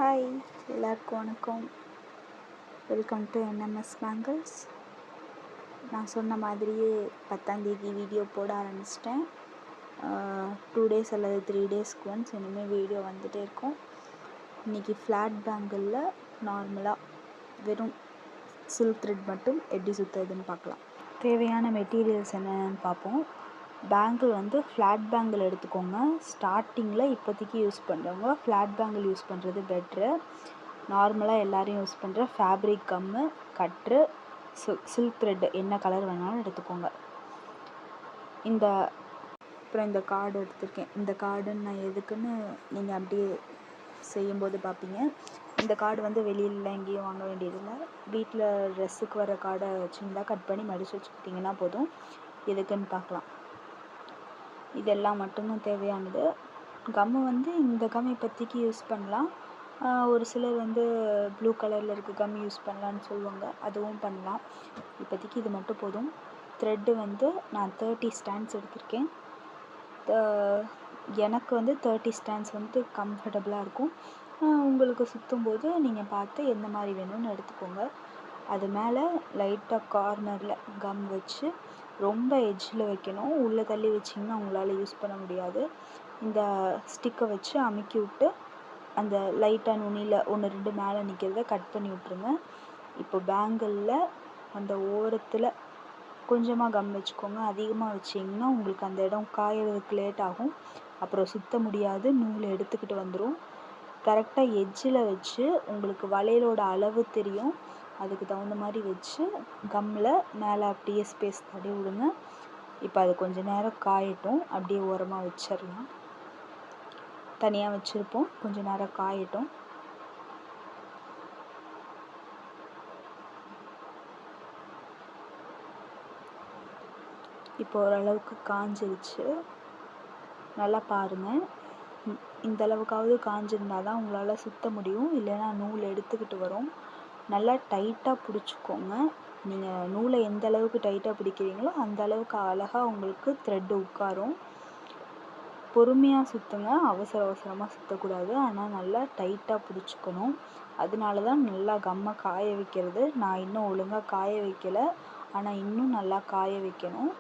Hi, எல்லாருக்கும் வணக்கம். Welcome to NMS bangles. நான் சொன்ன மாதிரியே 10ஆம் தேதி வீடியோ போட ஆரம்பிச்சிட்டேன். 2 டேஸ் அல்லது 3 டேஸ்க்கு ஒன்ஸ் இனிமேல் வீடியோ வந்துகிட்டே இருக்கும். இன்றைக்கி ஃப்ளாட் பேங்கிளில் நார்மலாக வெறும் சில்க் த்ரெட் மட்டும் எப்படி சுற்றுறதுன்னு பார்க்கலாம். தேவையான மெட்டீரியல்ஸ் என்னென்னு பார்ப்போம். பேங்கிள் வந்து ஃப்ளாட் பேங்கிள் எடுத்துக்கோங்க. ஸ்டார்டிங்கில் இப்போதைக்கு யூஸ் பண்ணுறவங்க ஃப்ளாட் பேங்கிள் யூஸ் பண்ணுறது பெட்ரு. நார்மலாக எல்லோரும் யூஸ் பண்ணுற ஃபேப்ரிக் கம்மு, கட்ரு, சில்க் த்ரெட் என்ன கலர் வேணாலும் எடுத்துக்கோங்க. அப்புறம் இந்த கார்டு எடுத்திருக்கேன். இந்த கார்டுன்னு நான் எதுக்குன்னு நீங்கள் அப்படியே செய்யும்போது பார்ப்பீங்க. இந்த கார்டு வந்து வெளியில் எங்கேயும் வாங்க வேண்டியதில்லை. வீட்டில் ட்ரெஸ்ஸுக்கு வர கார்டை சின்னதாக கட் பண்ணி மடித்து வச்சுக்கிட்டிங்கன்னா போதும். எதுக்குன்னு பார்க்கலாம். இதெல்லாம் மட்டும்தான் தேவையானது. கம்மு வந்து இந்த கம் இப்போதைக்கு யூஸ் பண்ணலாம். ஒரு சிலர் வந்து ப்ளூ கலரில் இருக்க கம் யூஸ் பண்ணலான்னு சொல்லுவாங்க, அதுவும் பண்ணலாம். இப்போதைக்கு இது மட்டும் போதும். த்ரெட்டு வந்து நான் 30 ஸ்டாண்ட்ஸ் எடுத்திருக்கேன். எனக்கு வந்து 30 ஸ்டாண்ட்ஸ் வந்து கம்ஃபர்டபுளாக இருக்கும். உங்களுக்கு சுற்றும்போது நீங்கள் பார்த்து எந்த மாதிரி வேணும்னு எடுத்துக்கோங்க. அது மேலே லைட்டாக கார்னரில் கம் வச்சு ரொம்ப எட்ஜில் வைக்கணும். உள்ளே தள்ளி வச்சிங்கன்னா உங்களால் யூஸ் பண்ண முடியாது. இந்த ஸ்டிக்கை வச்சு அமுக்கி விட்டு அந்த லைட்டாக நுனியில் 1-2 மேலே நிற்கிறத கட் பண்ணி விட்ருங்க. இப்போ பேங்கிளில் அந்த ஓரத்தில் கொஞ்சமாக கம் வச்சுக்கோங்க. அதிகமாக வச்சிங்கன்னா உங்களுக்கு அந்த இடம் காயறதுக்கு லேட் ஆகும். அப்புறம் சுற்ற முடியாது, நூல் எடுத்துக்கிட்டு வந்துடும். கரெக்டாக எட்ஜில் வச்சு உங்களுக்கு வளையலோட அளவு தெரியும், அதுக்கு தகுந்த மாதிரி வச்சு கம்மில் மேலே அப்படியே ஸ்பேஸ் தடவி விடுங்க. இப்போ அது கொஞ்சம் நேரம் காயட்டும். அப்படியே ஓரமாக வச்சிடலாம். தனியாக வச்சுருப்போம், கொஞ்சம் நேரம் காயட்டும். இப்போ ஓரளவுக்கு காஞ்சிருச்சு. நல்லா பாருங்கள். இந்த அளவுக்காவது காஞ்சிருந்தால் தான் உங்களால் சுற்ற முடியும், இல்லைன்னா நூல் எடுத்துக்கிட்டு வரும். நல்லா டைட்டாக பிடிச்சிக்கோங்க. நீங்கள் நூலை எந்த அளவுக்கு டைட்டாக பிடிக்கிறீங்களோ அந்த அளவுக்கு அழகாக உங்களுக்கு த்ரெட்டு உட்காரும். பொறுமையாக சுற்றுங்க, அவசரமாக சுற்றக்கூடாது. ஆனால் நல்லா டைட்டாக பிடிச்சிக்கணும். அதனால தான் நல்லா கம்மை காய வைக்கிறது. நான் இன்னும் ஒழுங்காக காய வைக்கலை, ஆனால் இன்னும் நல்லா காய வைக்கணும்.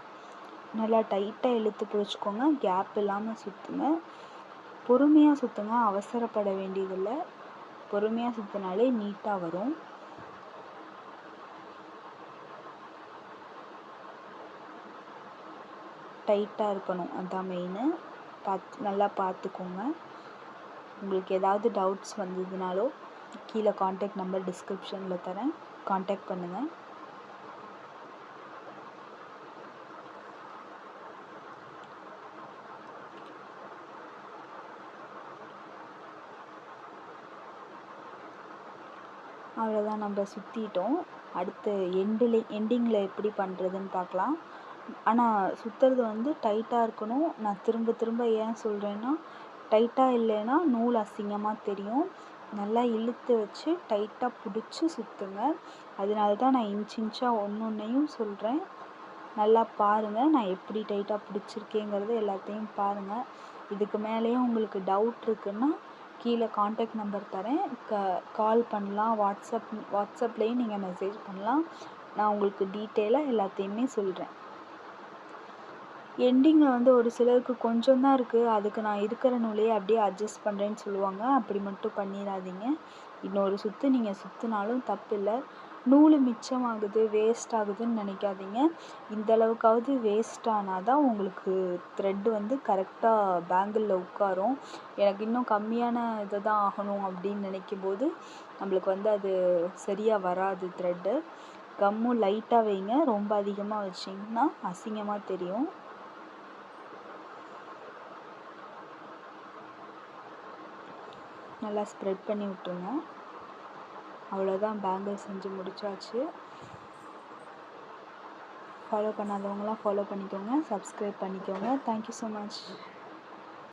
நல்லா டைட்டாக இழுத்து பிடிச்சிக்கோங்க, கேப் இல்லாமல் சுற்றுங்க. பொறுமையாக சுற்றுங்க, அவசரப்பட வேண்டியதில்லை. பொறுமையாக சுற்றினாலே நீட்டாக வரும். டைட்டாக இருக்கணும், அதுதான் மெயினு. நல்லா பார்த்துக்கோங்க. உங்களுக்கு ஏதாவது டவுட்ஸ் வந்ததுனாலோ கீழே காண்டாக்ட் நம்பர் டிஸ்கிரிப்ஷனில் தரேன், காண்டாக்ட் பண்ணுங்கள். அவ்வளோதான், நம்ம சுற்றிட்டோம். அடுத்து எண்டிங்கில் எப்படி பண்ணுறதுன்னு பார்க்கலாம். ஆனால் சுற்றுறது வந்து டைட்டாக இருக்கணும். நான் திரும்ப திரும்ப ஏன் சொல்கிறேன்னா, டைட்டாக இல்லைன்னா நூல் அசிங்கமாக தெரியும். நல்லா இழுத்து வச்சு டைட்டாக பிடிச்சி சுற்றுங்க. அதனால தான் நான் இன்ச்சாக ஒன்றையும் சொல்கிறேன். நல்லா பாருங்கள், நான் எப்படி டைட்டாக பிடிச்சிருக்கேங்கிறது எல்லாத்தையும் பாருங்கள். இதுக்கு மேலேயும் உங்களுக்கு டவுட் இருக்குன்னா கீழே காண்டாக்ட் நம்பர் தரேன், கால் பண்ணலாம். வாட்ஸ்அப்லேயும் நீங்கள் மெசேஜ் பண்ணலாம். நான் உங்களுக்கு டீட்டெயிலாக எல்லாத்தையுமே சொல்கிறேன். எண்டிங்கில் வந்து ஒரு சிலருக்கு கொஞ்சம் தான் இருக்குது, அதுக்கு நான் இருக்கிற நூலையே அப்படியே அட்ஜஸ்ட் பண்ணுறேன்னு சொல்லுவாங்க. அப்படி மட்டும் பண்ணிடாதீங்க. இன்னொரு சுற்று நீங்கள் சுற்றினாலும் தப்பு இல்லை. நூல் மிச்சமாகுது, வேஸ்ட் ஆகுதுன்னு நினைக்காதீங்க. இந்தளவுக்காவது வேஸ்ட் ஆனால் தான் உங்களுக்கு த்ரெட்டு வந்து கரெக்டாக பேங்கிளில் உட்காரும். எனக்கு இன்னும் கம்மியான இதை தான் ஆகணும் அப்படின்னு நினைக்கும்போது நம்மளுக்கு வந்து அது சரியாக வராது த்ரெட்டு. கம்மும் லைட்டாக வைங்க, ரொம்ப அதிகமாக வச்சிங்கன்னா அசிங்கமாக தெரியும். நல்லா ஸ்ப்ரெட் பண்ணி விட்டுருங்க. அவ்வளோதான், பேங்கிள் செஞ்சு முடிச்சாச்சு. ஃபாலோ பண்ணாதவங்களாம் ஃபாலோ பண்ணிக்கோங்க, சப்ஸ்கிரைப் பண்ணிக்கோங்க. Thank you so much.